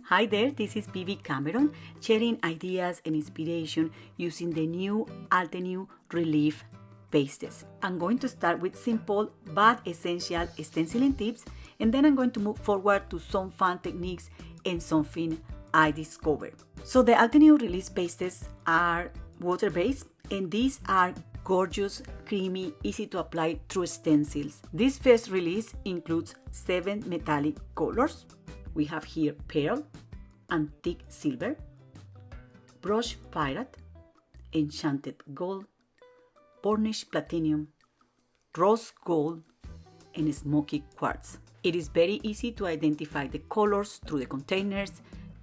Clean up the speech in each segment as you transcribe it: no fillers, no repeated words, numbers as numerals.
Hi there, this is Bibi Cameron, sharing ideas and inspiration using the new Altenew Relief Pastes. I'm going to start with simple but essential stenciling tips, and then I'm going to move forward to some fun techniques and something I discovered. So the Altenew Relief Pastes are water-based, and these are gorgeous, creamy, easy to apply through stencils. This first release includes 7 metallic colors. We have here pearl, antique silver, brush pirate, enchanted gold, burnished platinum, rose gold, and smoky quartz. It is very easy to identify the colors through the containers,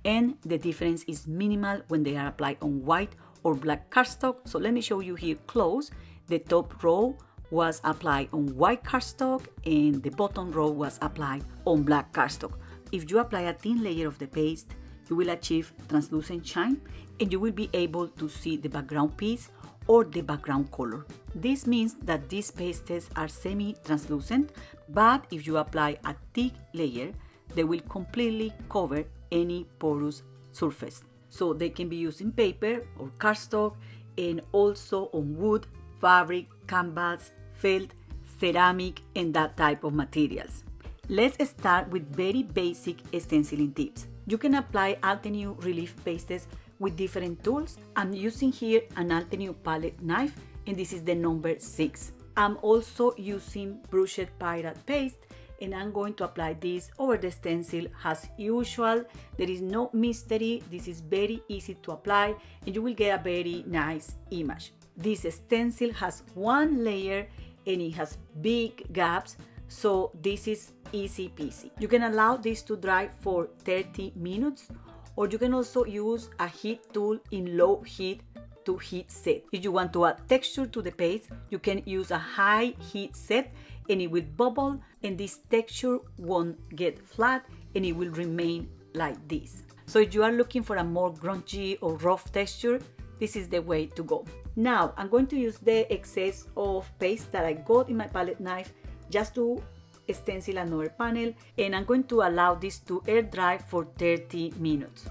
and the difference is minimal when they are applied on white or black cardstock. So let me show you here close. The top row was applied on white cardstock and the bottom row was applied on black cardstock. If you apply a thin layer of the paste, you will achieve translucent shine and you will be able to see the background piece or the background color. This means that these pastes are semi-translucent, but if you apply a thick layer, they will completely cover any porous surface. So they can be used in paper or cardstock, and also on wood, fabric, canvas, felt, ceramic, and that type of materials. Let's start with very basic stenciling tips. You can apply Altenew Relief Pastes with different tools. I'm using here an Altenew palette knife, and this is the number 6. I'm also using brushed pirate paste, and I'm going to apply this over the stencil as usual. There is no mystery. This is very easy to apply, and you will get a very nice image. This stencil has one layer and it has big gaps, so this is easy peasy. You can allow this to dry for 30 minutes, or you can also use a heat tool in low heat to heat set. If you want to add texture to the paste, you can use a high heat set and it will bubble, and this texture won't get flat and it will remain like this. So if you are looking for a more grungy or rough texture, this is the way to go. Now I'm going to use the excess of paste that I got in my palette knife just to stencil another panel, and I'm going to allow this to air dry for 30 minutes.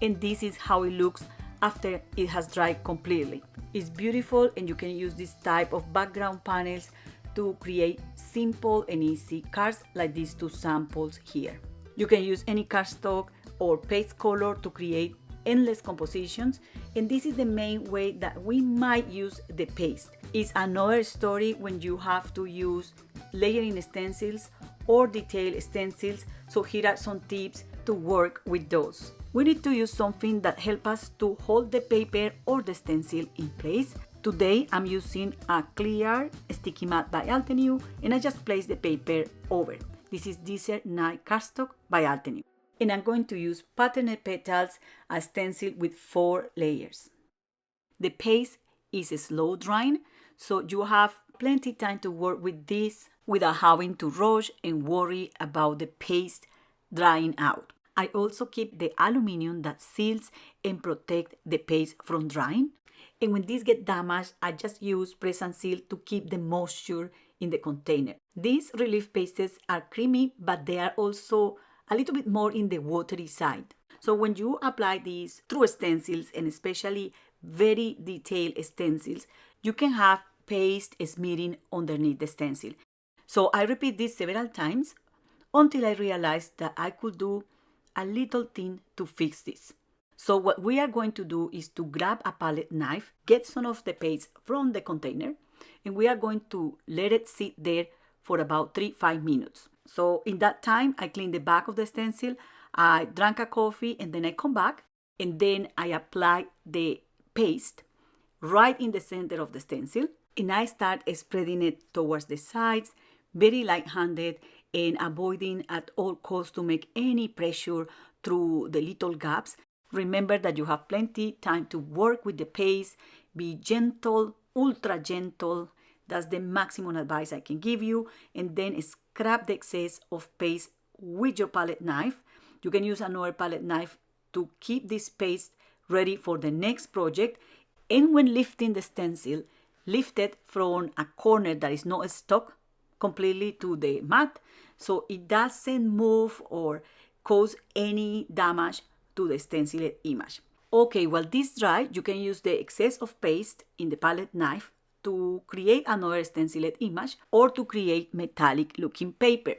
And this is how it looks after it has dried completely. It's beautiful, and you can use this type of background panels to create simple and easy cards like these 2 samples here. You can use any cardstock or paste color to create endless compositions, and this is the main way that we might use the paste. It's another story when you have to use layering stencils or detail stencils, so here are some tips to work with those. We need to use something that helps us to hold the paper or the stencil in place. Today I'm using a clear sticky mat by Altenew, and I just place the paper over. This is Desert Night cardstock by Altenew. And I'm going to use patterned petals, a stencil with 4 layers. The paste is slow drying, so you have plenty time to work with this without having to rush and worry about the paste drying out. I also keep the aluminum that seals and protect the paste from drying. And when these get damaged, I just use press and seal to keep the moisture in the container. These relief pastes are creamy, but they are also a little bit more in the watery side. So when you apply these through stencils, and especially very detailed stencils, you can have paste smearing underneath the stencil. So I repeat this several times until I realized that I could do a little thing to fix this. So what we are going to do is to grab a palette knife, get some of the paste from the container, and we are going to let it sit there for about 3-5 minutes. So in that time, I clean the back of the stencil, I drank a coffee, and then I come back, and then I apply the paste right in the center of the stencil, and I start spreading it towards the sides, very light-handed, and avoiding at all costs to make any pressure through the little gaps. Remember that you have plenty time to work with the paste. Be gentle, ultra gentle. That's the maximum advice I can give you. And then scrap the excess of paste with your palette knife. You can use another palette knife to keep this paste ready for the next project. And when lifting the stencil, lift it from a corner that is not stuck completely to the mat, so it doesn't move or cause any damage to the stenciled image. Okay, while this dries, you can use the excess of paste in the palette knife to create another stenciled image or to create metallic looking paper.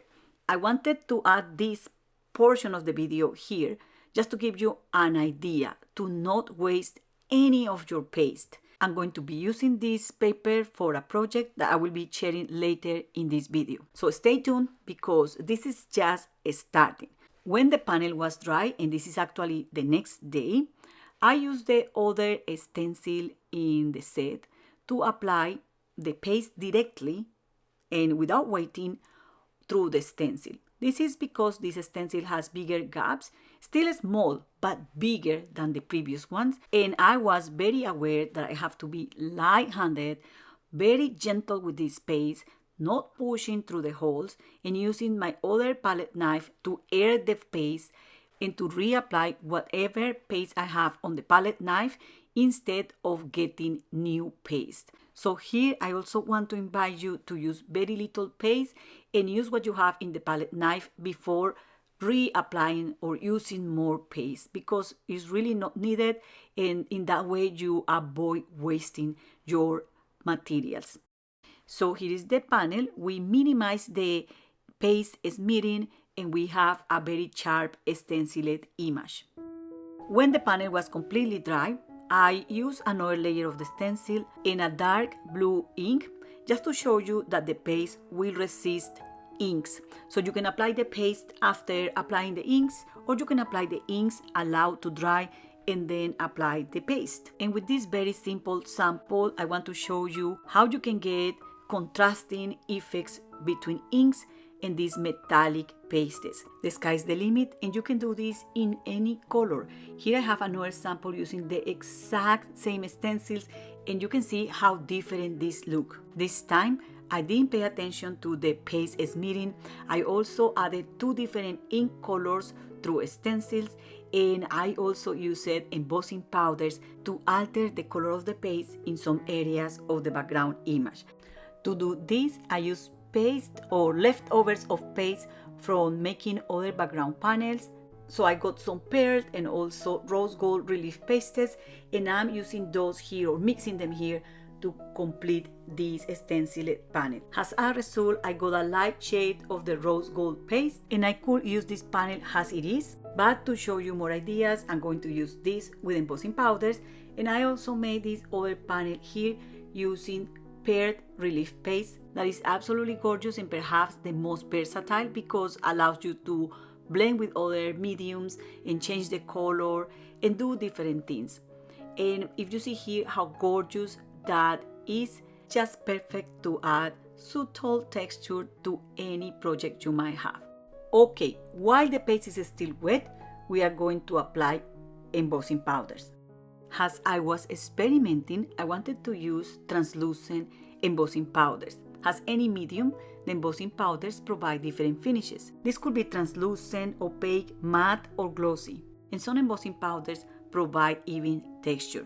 I wanted to add this portion of the video here just to give you an idea to not waste any of your paste. I'm going to be using this paper for a project that I will be sharing later in this video. So stay tuned because this is just starting. When the panel was dry, and this is actually the next day, I used the other stencil in the set to apply the paste directly and without waiting through the stencil. This is because this stencil has bigger gaps, still small but bigger than the previous ones, and I was very aware that I have to be light-handed, very gentle with this paste, not pushing through the holes, and using my other palette knife to air the paste and to reapply whatever paste I have on the palette knife instead of getting new paste. So here I also want to invite you to use very little paste and use what you have in the palette knife before reapplying or using more paste because it's really not needed, and in that way you avoid wasting your materials. So here is the panel. We minimize the paste smearing and we have a very sharp stenciled image. When the panel was completely dry, I used another layer of the stencil in a dark blue ink just to show you that the paste will resist inks. So you can apply the paste after applying the inks, or you can apply the inks, allow to dry, and then apply the paste. And with this very simple sample, I want to show you how you can get contrasting effects between inks and these metallic pastes. The sky's the limit, and you can do this in any color. Here I have another sample using the exact same stencils, and you can see how different these look. This time I didn't pay attention to the paste smearing. I also added 2 different ink colors through stencils, and I also used embossing powders to alter the color of the paste in some areas of the background image. To do this, I used paste or leftovers of paste from making other background panels. So I got some pearl and also rose gold relief pastes, and I'm using those here or mixing them here to complete this stenciled panel. As a result, I got a light shade of the rose gold paste, and I could use this panel as it is, but to show you more ideas, I'm going to use this with embossing powders, and I also made this other panel here using pearl relief paste that is absolutely gorgeous and perhaps the most versatile because allows you to blend with other mediums and change the color and do different things. And if you see here how gorgeous that is, just perfect to add subtle texture to any project you might have. Okay, while the paste is still wet, we are going to apply embossing powders. As I was experimenting, I wanted to use translucent embossing powders. As any medium, the embossing powders provide different finishes. This could be translucent, opaque, matte, or glossy. And some embossing powders provide even texture.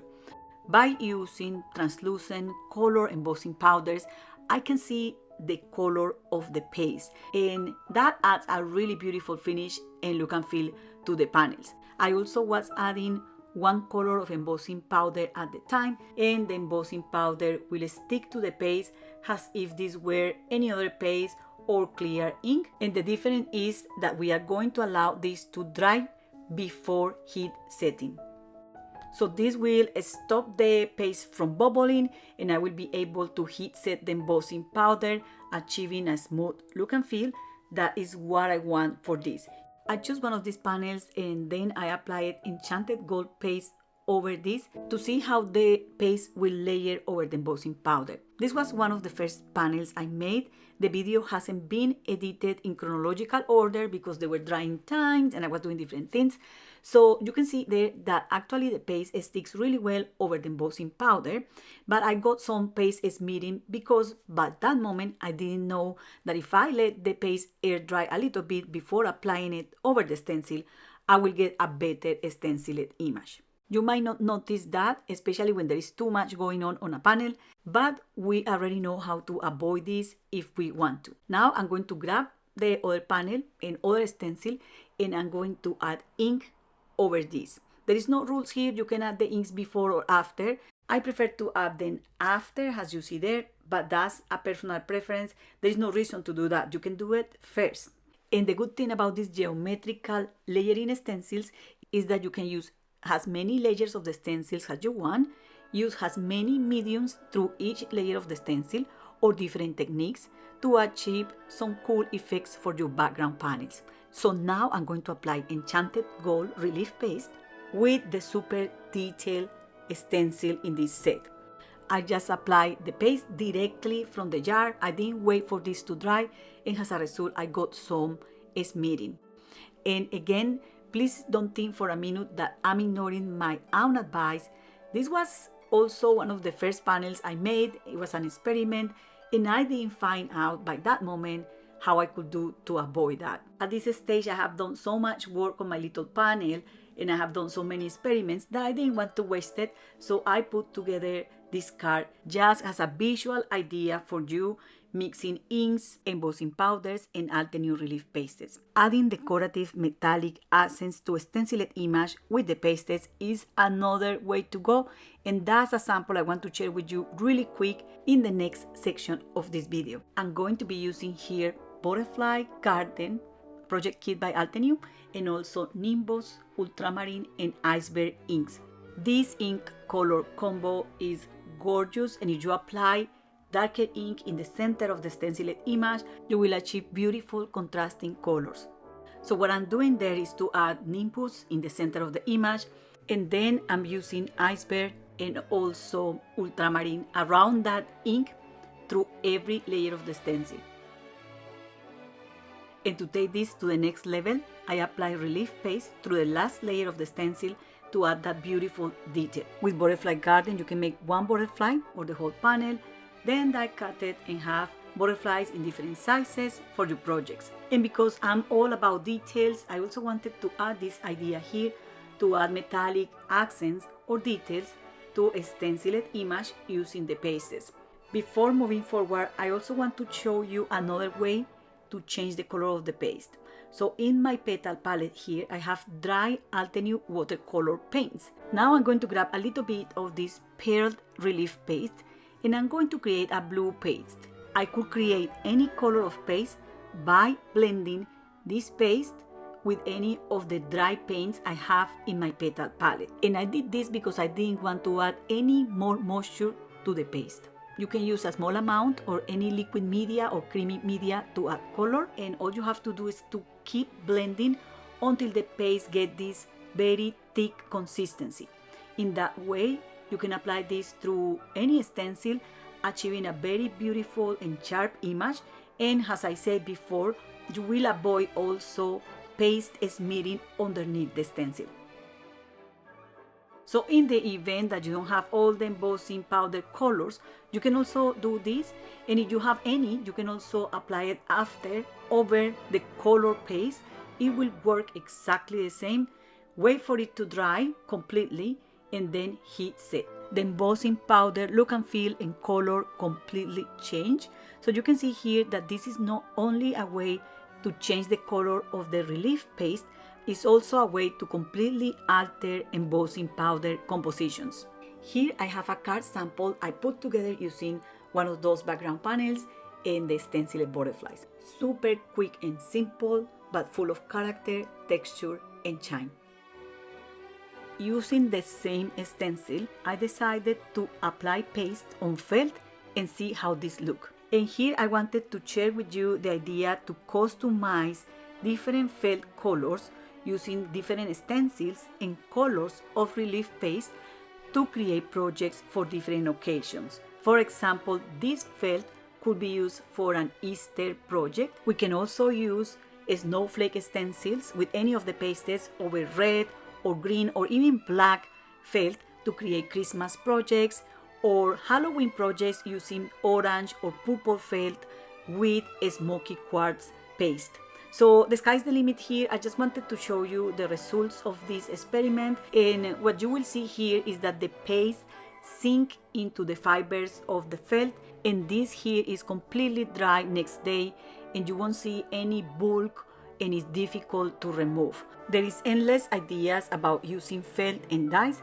By using translucent color embossing powders, I can see the color of the paste, and that adds a really beautiful finish and look and feel to the panels. I also was adding 1 color of embossing powder at the time, and the embossing powder will stick to the paste as if this were any other paste or clear ink. And the difference is that we are going to allow this to dry before heat setting. So this will stop the paste from bubbling, and I will be able to heat set the embossing powder, achieving a smooth look and feel. That is what I want for this. I choose one of these panels and then I applied enchanted gold paste over this to see how the paste will layer over the embossing powder. This was one of the first panels I made. The video hasn't been edited in chronological order because they were drying times and I was doing different things. So you can see there that actually the paste sticks really well over the embossing powder, but I got some paste smearing because by that moment I didn't know that if I let the paste air dry a little bit before applying it over the stencil, I will get a better stenciled image. You might not notice that, especially when there is too much going on a panel, but we already know how to avoid this if we want to. Now I'm going to grab the other panel and other stencil, and I'm going to add ink over this. There is no rules here. You can add the inks before or after. I prefer to add them after, as you see there, but that's a personal preference. There is no reason to do that. You can do it first. And the good thing about these geometrical layering stencils is that you can use as many layers of the stencils as you want, use as many mediums through each layer of the stencil, or different techniques to achieve some cool effects for your background panels. So now I'm going to apply Enchanted Gold Relief Paste with the super detailed stencil in this set. I just applied the paste directly from the jar. I didn't wait for this to dry, and as a result I got some smearing. And again, please don't think for a minute that I'm ignoring my own advice. This was also one of the first panels I made. It was an experiment, and I didn't find out by that moment how I could do to avoid that. At this stage, I have done so much work on my little panel, and I have done so many experiments that I didn't want to waste it, so I put together this card just as a visual idea for you, mixing inks, embossing powders, and Altenew Relief Pastes. Adding decorative metallic accents to a stenciled image with the pastes is another way to go, and that's a sample I want to share with you really quick in the next section of this video. I'm going to be using here Butterfly Garden project kit by Altenew, and also Nimbus, Ultramarine, and Iceberg inks. This ink color combo is gorgeous, and if you apply darker ink in the center of the stenciled image, you will achieve beautiful contrasting colors. So what I'm doing there is to add Nimbus in the center of the image, and then I'm using Iceberg and also Ultramarine around that ink through every layer of the stencil. And to take this to the next level, I apply relief paste through the last layer of the stencil to add that beautiful detail. With Butterfly Garden, you can make one butterfly or the whole panel, then die cut it and have butterflies in different sizes for your projects. And because I'm all about details, I also wanted to add this idea here to add metallic accents or details to a stenciled image using the pastes. Before moving forward, I also want to show you another way to change the color of the paste. So in my Petal Palette here, I have dry Altenew watercolor paints. Now I'm going to grab a little bit of this Pearl Relief Paste, and I'm going to create a blue paste. I could create any color of paste by blending this paste with any of the dry paints I have in my Petal Palette. And I did this because I didn't want to add any more moisture to the paste. You can use a small amount or any liquid media or creamy media to add color, and all you have to do is to keep blending until the paste gets this very thick consistency. In that way, you can apply this through any stencil, achieving a very beautiful and sharp image. And as I said before, you will avoid also paste smearing underneath the stencil. So in the event that you don't have all the embossing powder colors, you can also do this, and if you have any, you can also apply it after over the color paste. It will work exactly the same. Wait for it to dry completely and then heat set. The embossing powder look and feel and color completely change. So you can see here that this is not only a way to change the color of the relief paste, it's also a way to completely alter embossing powder compositions. Here I have a card sample I put together using one of those background panels and the stenciled butterflies. Super quick and simple, but full of character, texture, and shine. Using the same stencil, I decided to apply paste on felt and see how this looks. And here I wanted to share with you the idea to customize different felt colors using different stencils and colors of relief paste to create projects for different occasions. For example, this felt could be used for an Easter project. We can also use snowflake stencils with any of the pastes over red or green or even black felt to create Christmas projects, or Halloween projects using orange or purple felt with a smoky quartz paste. So the sky's the limit here. I just wanted to show you the results of this experiment, and what you will see here is that the paste sink into the fibers of the felt, and this here is completely dry next day, and you won't see any bulk and it's difficult to remove. There is endless ideas about using felt and dyes,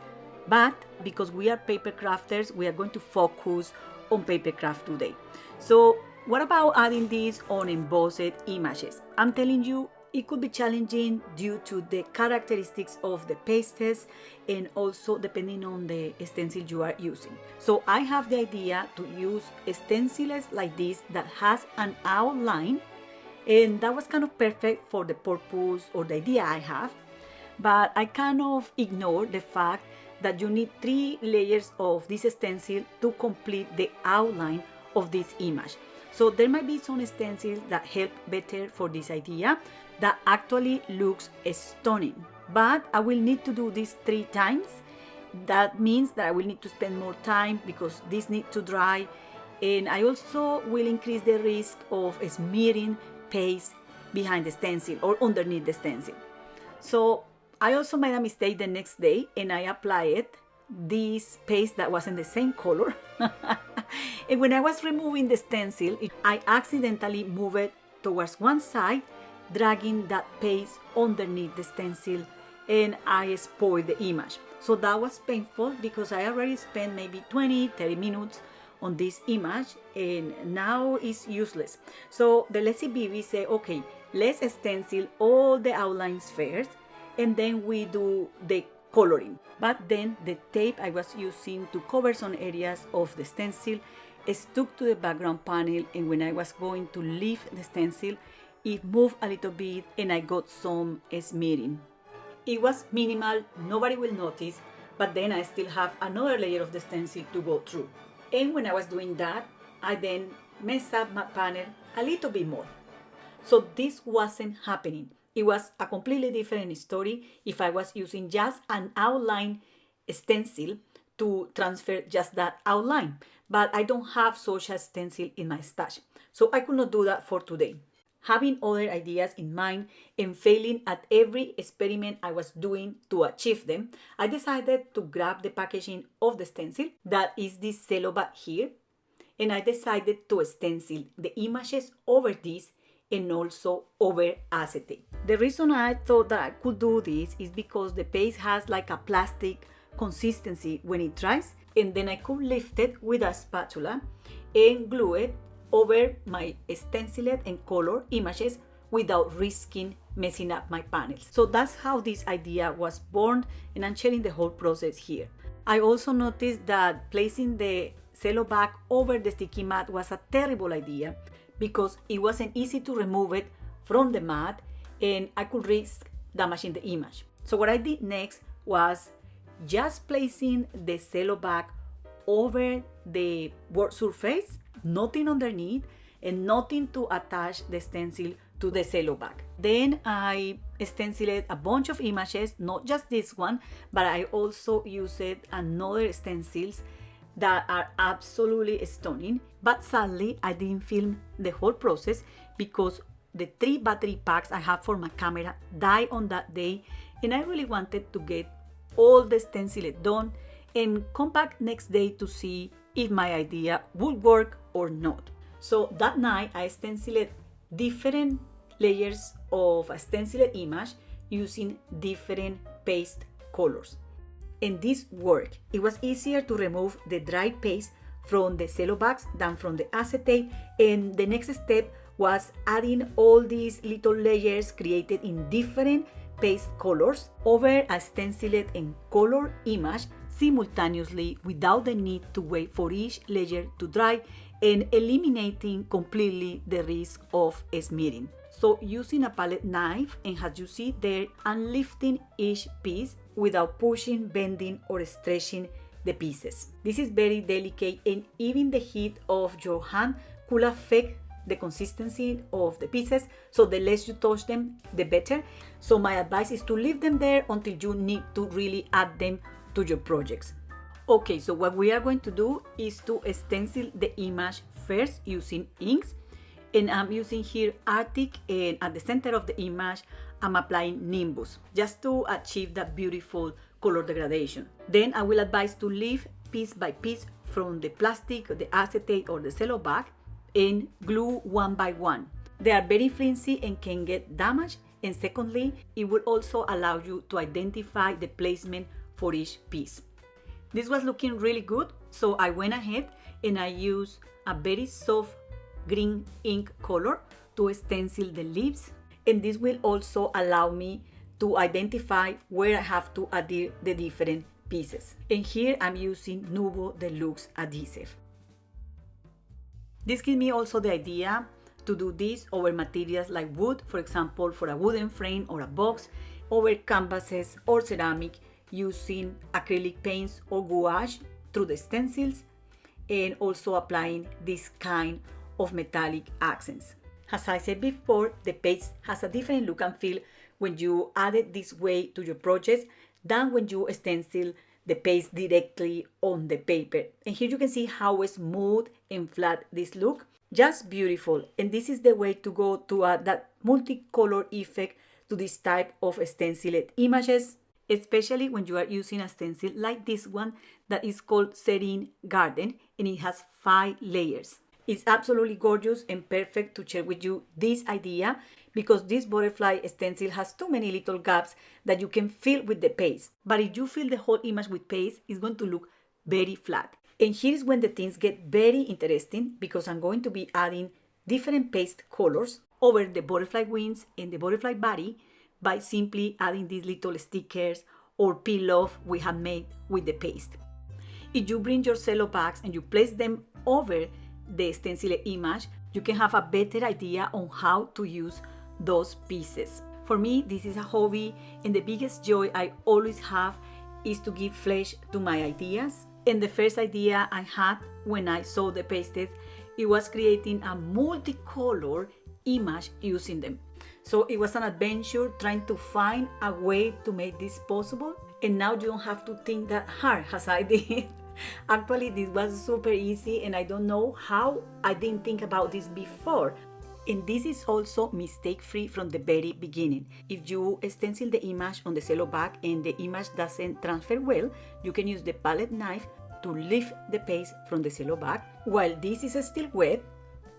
but because we are paper crafters, we are going to focus on paper craft today. So what about adding this on embossed images? I'm telling you, it could be challenging due to the characteristics of the pastes and also depending on the stencil you are using. So I have the idea to use stencils like this that has an outline, and that was kind of perfect for the purpose or the idea I have. But I kind of ignore the fact that you need 3 layers of this stencil to complete the outline of this image. So there might be some stencils that help better for this idea that actually looks stunning. But I will need to do this 3 times. That means that I will need to spend more time because this needs to dry. And I also will increase the risk of smearing paste behind the stencil or underneath the stencil. So I also made a mistake the next day and I applied this paste that wasn't the same color. And when I was removing the stencil, I accidentally moved it towards one side, dragging that paste underneath the stencil, and I spoiled the image. So that was painful because I already spent maybe 20-30 minutes on this image and now it's useless. So the Lazy Bibi said, okay, let's stencil all the outlines first and then we do the coloring. But then the tape I was using to cover some areas of the stencil stuck to the background panel, and when I was going to lift the stencil, it moved a little bit and I got some smearing. It was minimal, nobody will notice, but then I still have another layer of the stencil to go through. And when I was doing that, I then messed up my panel a little bit more. So this wasn't happening. It was a completely different story if I was using just an outline stencil to transfer just that outline. But I don't have such a stencil in my stash, so I could not do that for today. Having other ideas in mind and failing at every experiment I was doing to achieve them, I decided to grab the packaging of the stencil, that is this cello bag here, and I decided to stencil the images over this and also over acetate. The reason I thought that I could do this is because the paste has like a plastic consistency when it dries, and then I could lift it with a spatula and glue it over my stenciled and color images without risking messing up my panels. So that's how this idea was born, and I'm sharing the whole process here. I also noticed that placing the cello bag over the sticky mat was a terrible idea because it wasn't easy to remove it from the mat and I could risk damaging the image. So what I did next was just placing the cello bag over the work surface, nothing underneath, and nothing to attach the stencil to the cello bag. Then I stenciled a bunch of images, not just this one, but I also used another stencils that are absolutely stunning. But sadly, I didn't film the whole process because the 3 battery packs I have for my camera died on that day, and I really wanted to get all the stencil done and come back next day to see if my idea would work or not. So that night I stenciled different layers of a stenciled image using different paste colors. And this worked. It was easier to remove the dry paste from the cello bags than from the acetate, and the next step was adding all these little layers created in different paste colors over a stenciled and colored image simultaneously without the need to wait for each layer to dry, and eliminating completely the risk of smearing. So using a palette knife, and as you see there, I'm lifting each piece without pushing, bending or stretching the pieces. This is very delicate, and even the heat of your hand could affect the consistency of the pieces, so the less you touch them, the better. So my advice is to leave them there until you need to really add them to your projects. Okay, so what we are going to do is to stencil the image first using inks, and I'm using here Arctic, and at the center of the image I'm applying Nimbus just to achieve that beautiful color degradation. Then I will advise to leave piece by piece from the plastic, the acetate or the cello bag, and glue one by one. They are very flimsy and can get damaged. And secondly, it will also allow you to identify the placement for each piece. This was looking really good, so I went ahead and I used a very soft green ink color to stencil the leaves. And this will also allow me to identify where I have to adhere the different pieces. And here I'm using Nuvo Deluxe adhesive. This gives me also the idea to do this over materials like wood, for example, for a wooden frame or a box, over canvases or ceramic, using acrylic paints or gouache through the stencils, and also applying this kind of metallic accents. As I said before, the paste has a different look and feel when you add it this way to your projects than when you stencil the paste directly on the paper. And here you can see how smooth and flat this look. Just beautiful. And this is the way to go to add that multicolor effect to this type of stenciled images, especially when you are using a stencil like this one that is called Serene Garden, and it has 5 layers. It's absolutely gorgeous and perfect to share with you this idea, because this butterfly stencil has too many little gaps that you can fill with the paste. But if you fill the whole image with paste, it's going to look very flat. And here's when the things get very interesting, because I'm going to be adding different paste colors over the butterfly wings and the butterfly body by simply adding these little stickers or peel off we have made with the paste. If you bring your cello bags and you place them over the stenciled image, you can have a better idea on how to use those pieces. For me, this is a hobby, and the biggest joy I always have is to give flesh to my ideas. And the first idea I had when I saw the pastes, it was creating a multicolor image using them. So it was an adventure trying to find a way to make this possible. And now you don't have to think that hard as I did. Actually, this was super easy, and I don't know how I didn't think about this before. And this is also mistake-free from the very beginning. If you stencil the image on the cello bag and the image doesn't transfer well, you can use the palette knife to lift the paste from the cello bag while this is still wet,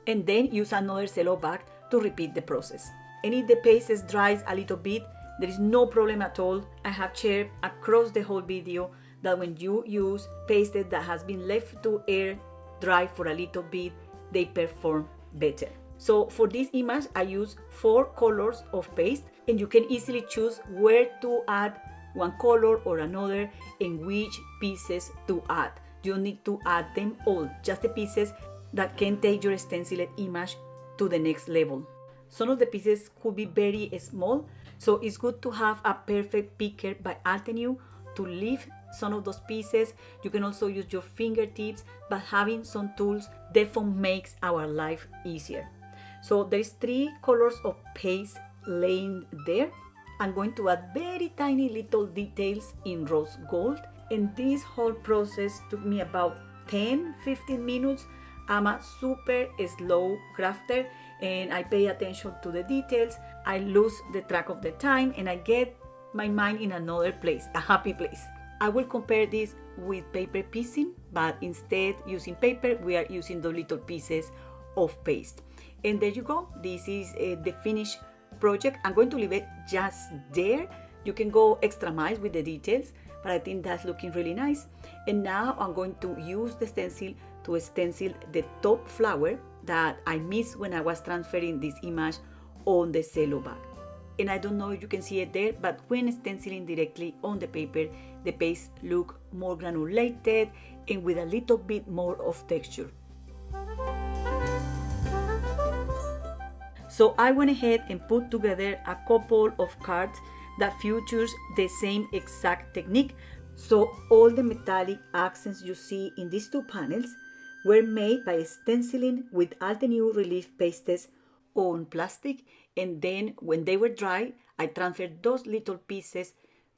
and then use another cello bag to repeat the process. And if the paste dries a little bit, there is no problem at all. I have shared across the whole video that when you use paste that has been left to air dry for a little bit, they perform better. So for this image, I use 4 colors of paste, and you can easily choose where to add one color or another and which pieces to add. You don't need to add them all, just the pieces that can take your stenciled image to the next level. Some of the pieces could be very small, so it's good to have a perfect picker by Altenew to lift some of those pieces. You can also use your fingertips, but having some tools definitely makes our life easier. So there's 3 colors of paste laying there. I'm going to add very tiny little details in rose gold, and this whole process took me about 10-15 minutes. I'm a super slow crafter, and I pay attention to the details. I lose the track of the time, and I get my mind in another place, a happy place. I will compare this with paper piecing, but instead using paper, we are using the little pieces of paste. And there you go. This is the finished project. I'm going to leave it just there. You can go extra miles with the details, but I think that's looking really nice. And now I'm going to use the stencil to stencil the top flower that I missed when I was transferring this image on the cello bag. And I don't know if you can see it there, but when stenciling directly on the paper, the paste look more granulated and with a little bit more of texture. So I went ahead and put together a couple of cards that features the same exact technique. So all the metallic accents you see in these 2 panels were made by stenciling with Altenew Relief Pastes on plastic, and then when they were dry, I transferred those little pieces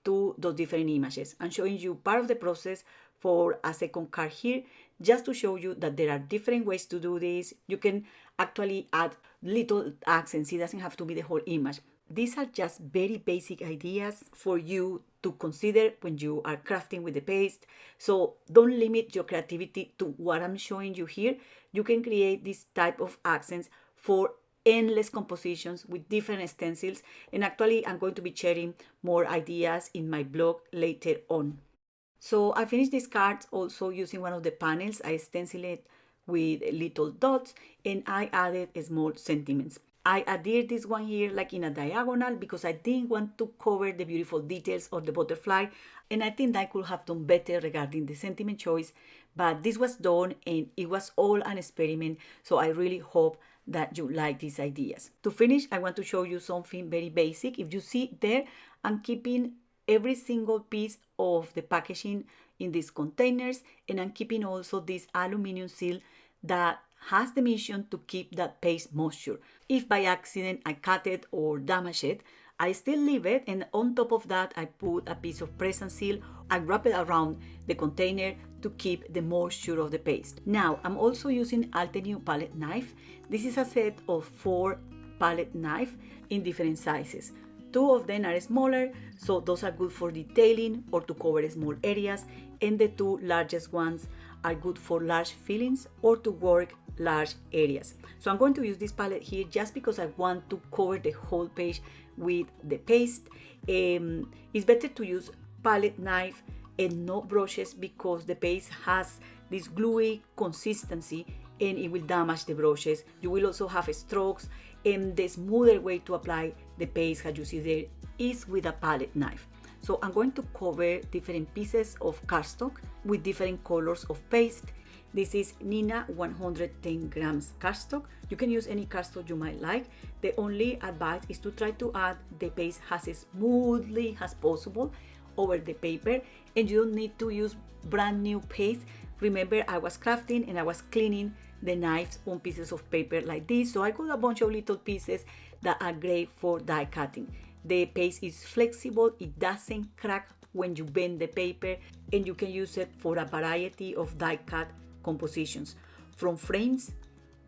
to those different images. I'm showing you part of the process for a second card here, just to show you that there are different ways to do this. You can actually add little accents. It doesn't have to be the whole image. These are just very basic ideas for you to consider when you are crafting with the paste. So don't limit your creativity to what I'm showing you here. You can create this type of accents for endless compositions with different stencils, and actually I'm going to be sharing more ideas in my blog later on. So I finished these cards also using one of the panels. I stenciled it with little dots and I added small sentiments. I adhered this one here like in a diagonal because I didn't want to cover the beautiful details of the butterfly, and I think I could have done better regarding the sentiment choice, but this was done and it was all an experiment, so I really hope that you like these ideas. To finish, I want to show you something very basic. If you see there, I'm keeping every single piece of the packaging in these containers, and I'm keeping also this aluminum seal that has the mission to keep that paste moisture. If by accident I cut it or damage it, I still leave it, and on top of that I put a piece of press and seal. I wrap it around the container to keep the moisture of the paste. Now I'm also using Altenew palette knife. This is a set of 4 palette knives in different sizes. 2 of them are smaller, so those are good for detailing or to cover small areas, and the 2 largest ones are good for large fillings or to work large areas. So I'm going to use this palette here just because I want to cover the whole page with the paste. It's better to use palette knife and not brushes because the paste has this gluey consistency and it will damage the brushes. You will also have strokes, and the smoother way to apply the paste, as you see there, is with a palette knife. So I'm going to cover different pieces of cardstock with different colors of paste. This is Nina 110 grams cardstock. You can use any cardstock you might like. The only advice is to try to add the paste as smoothly as possible over the paper, and you don't need to use brand new paste. Remember, I was crafting and I was cleaning the knives on pieces of paper like this, so I got a bunch of little pieces that are great for die cutting. The paste is flexible, it doesn't crack when you bend the paper, and you can use it for a variety of die cut compositions, from frames,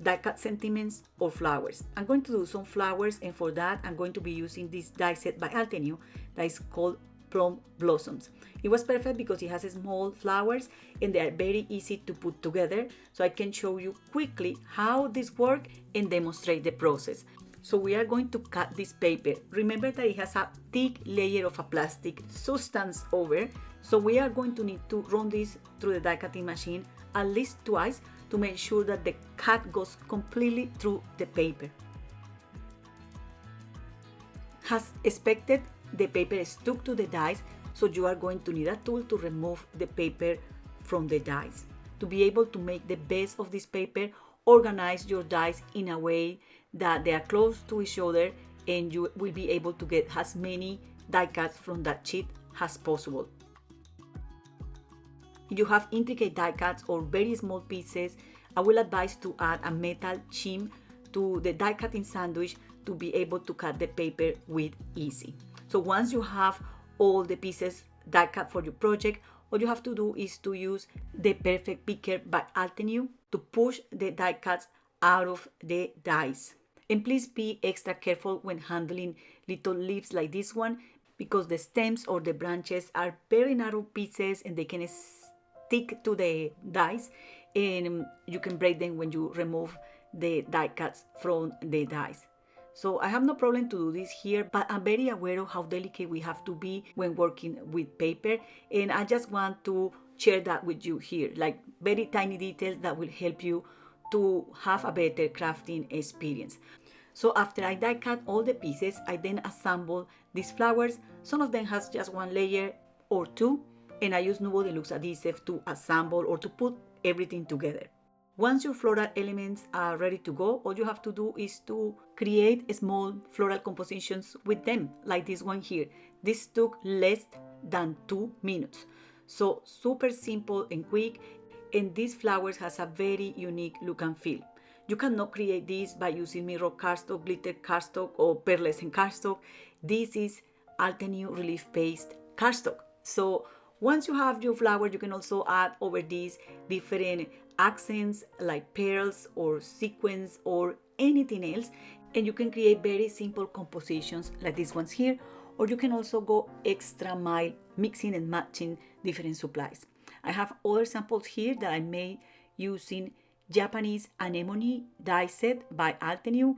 die cut sentiments, or flowers. I'm going to do some flowers, and for that I'm going to be using this die set by Altenew that is called Plum Blossoms. It was perfect because it has small flowers and they are very easy to put together, so I can show you quickly how this works and demonstrate the process. So we are going to cut this paper. Remember that it has a thick layer of a plastic substance over, so we are going to need to run this through the die cutting machine at least twice to make sure that the cut goes completely through the paper. As expected, the paper is stuck to the dies, so you are going to need a tool to remove the paper from the dies. To be able to make the best of this paper, organize your dies in a way that they are close to each other, and you will be able to get as many die cuts from that sheet as possible. If you have intricate die cuts or very small pieces, I will advise to add a metal shim to the die cutting sandwich to be able to cut the paper with easy. So once you have all the pieces die cut for your project, all you have to do is to use the Perfect Picker by Altenew to push the die cuts out of the dies. And please be extra careful when handling little leaves like this one, because the stems or the branches are very narrow pieces and they can stick to the dies, and you can break them when you remove the die cuts from the dies. So I have no problem to do this here, but I'm very aware of how delicate we have to be when working with paper, and I just want to share that with you here, like very tiny details that will help you to have a better crafting experience. So after I die cut all the pieces, I then assemble these flowers. Some of them has just one layer or two, and I use Nuvo Deluxe adhesive to assemble or to put everything together. Once your floral elements are ready to go, all you have to do is to create small floral compositions with them, like this one here. This took less than 2 minutes. So super simple and quick, and these flowers has a very unique look and feel. You cannot create this by using mirror cardstock, glitter cardstock, or pearlescent cardstock. This is Altenew Relief Paste cardstock. So once you have your flower, you can also add over these different accents like pearls or sequins or anything else, and you can create very simple compositions like these ones here, or you can also go extra mile mixing and matching different supplies. I have other samples here that I made using Japanese Anemone die set by Altenew.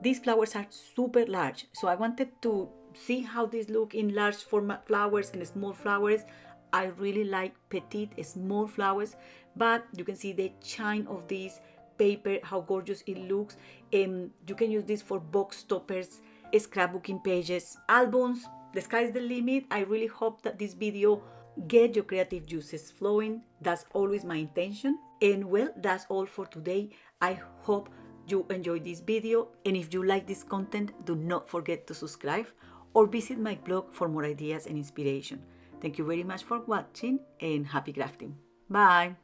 These flowers are super large, so I wanted to see how these look in large format flowers and small flowers. I really like petite small flowers, but you can see the shine of this paper, how gorgeous it looks. You can use this for box toppers, scrapbooking pages, albums. The sky's the limit. I really hope that this video get your creative juices flowing. That's always my intention. And well, that's all for today. I hope you enjoyed this video, and if you like this content, do not forget to subscribe or visit my blog for more ideas and inspiration. Thank you very much for watching, and happy crafting. Bye!